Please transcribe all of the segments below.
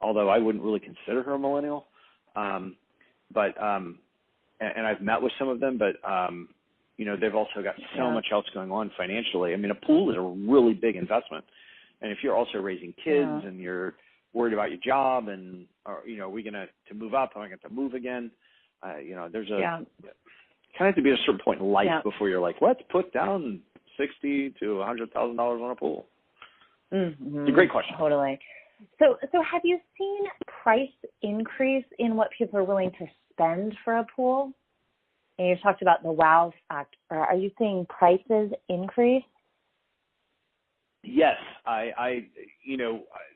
although I wouldn't really consider her a millennial. But and I've met with some of them, but they've also got so much else going on financially. I mean, a pool is a really big investment, and if you're also raising kids and you're worried about your job and are we going to move up? Am I going to move again? There's kind of have to be at a certain point in life before you're like, let's put down $60,000 to $100,000 on a pool. Mm-hmm. It's a great question. Totally. So have you seen price increase in what people are willing to spend for a pool? And you talked about the wow factor. Are you seeing prices increase? Yes, I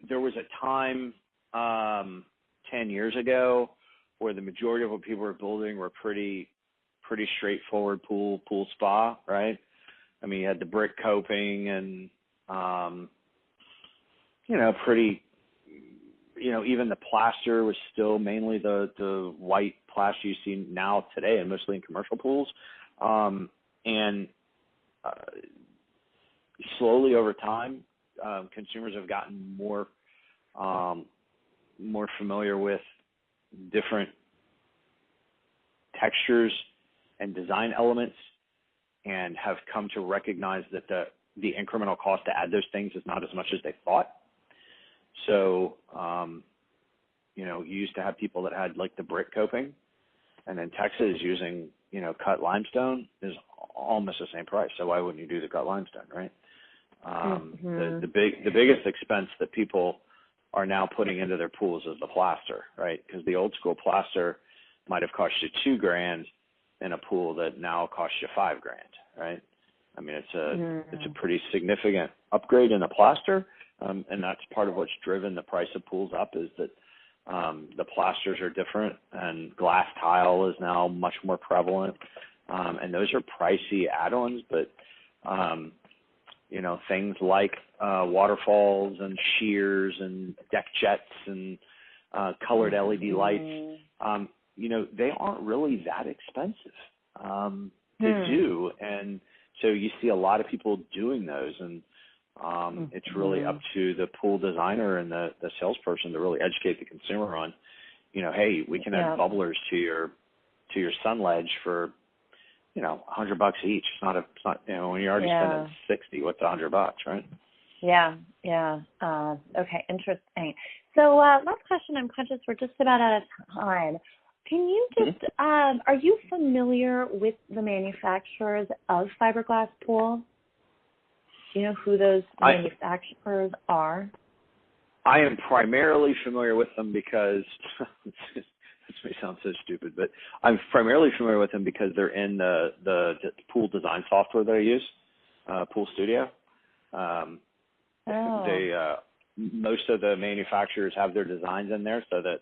there was a time 10 years ago where the majority of what people were building were pretty straightforward pool spa, right? I mean, you had the brick coping and pretty, even the plaster was still mainly the white plaster you see now today and mostly in commercial pools. And slowly over time, consumers have gotten more familiar with different textures and design elements and have come to recognize that the incremental cost to add those things is not as much as they thought. So, you used to have people that had like the brick coping, and then Texas using, cut limestone is almost the same price. So why wouldn't you do the cut limestone, right? The biggest expense that people are now putting into their pools is the plaster, right? Because the old school plaster might have cost you $2,000 in a pool that now costs you $5,000, right? I mean, it's a pretty significant upgrade in the plaster, and that's part of what's driven the price of pools up is that the plasters are different, and glass tile is now much more prevalent, and those are pricey add-ons, but things like waterfalls and shears and deck jets and colored LED lights, they aren't really that expensive to do, and so you see a lot of people doing those, and it's really up to the pool designer and the salesperson to really educate the consumer on, hey, we can add bubblers to your sun ledge for, $100 each. It's not when you're already spending $60, what's $100, right? Yeah. Okay, interesting. So last question. I'm conscious we're just about out of time. Can you just, are you familiar with the manufacturers of fiberglass pools? Do you know who those manufacturers are? I am primarily familiar with them because this may sound so stupid, but I'm primarily familiar with them because they're in the pool design software that I use, Pool Studio. They most of the manufacturers have their designs in there so that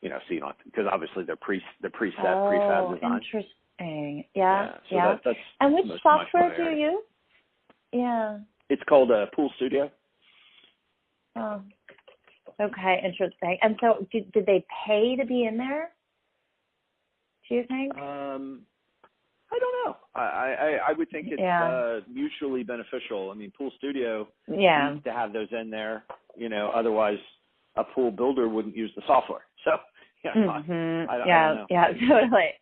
so you don't, because obviously they're preset prefab designs. Interesting. Yeah. That's and which software do you use? Yeah. It's called Pool Studio. Oh, okay, interesting. And so, did they pay to be in there? Do you think? I don't know. I would think it's mutually beneficial. I mean, Pool Studio needs to have those in there. Otherwise, a pool builder wouldn't use the software. So, I don't know. Yeah, totally.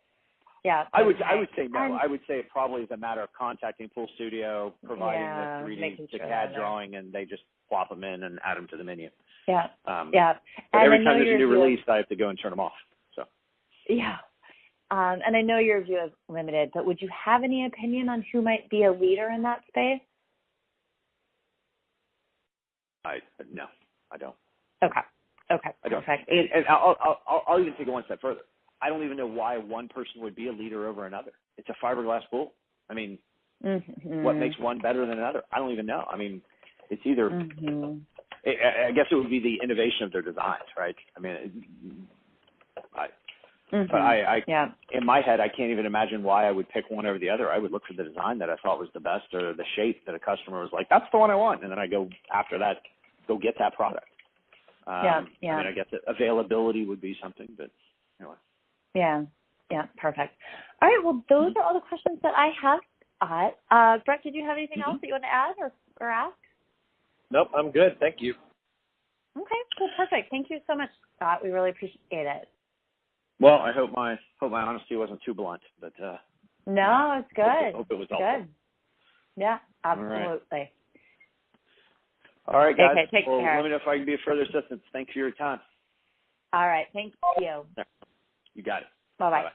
Yeah. I would say no. I would say it probably is a matter of contacting Pool Studio, providing the CAD drawing, and they just plop them in and add them to the menu. Yeah. But and every time there's a new release, I have to go and turn them off. So. Yeah. And I know your view is limited, but would you have any opinion on who might be a leader in that space? No, I don't. Okay. I don't. Perfect. And I'll even take it one step further. I don't even know why one person would be a leader over another. It's a fiberglass pool. I mean, what makes one better than another? I don't even know. I mean, it's either. I guess it would be the innovation of their designs, right? I mean, in my head, I can't even imagine why I would pick one over the other. I would look for the design that I thought was the best, or the shape that a customer was like, that's the one I want, and then I go after that, go get that product. I mean, I guess availability would be something, but anyway. Yeah, perfect. All right, well, those are all the questions that I have. Brett, did you have anything else that you want to add or ask? Nope, I'm good. Thank you. Okay, cool, perfect. Thank you so much, Scott. We really appreciate it. Well, I hope my honesty wasn't too blunt, but no, it's good. Hope it was helpful. Good. Yeah, absolutely. All right, guys. Okay, take care. Let me know if I can be of further assistance. Thanks for your time. All right, thank you. You got it. Bye-bye. Bye-bye.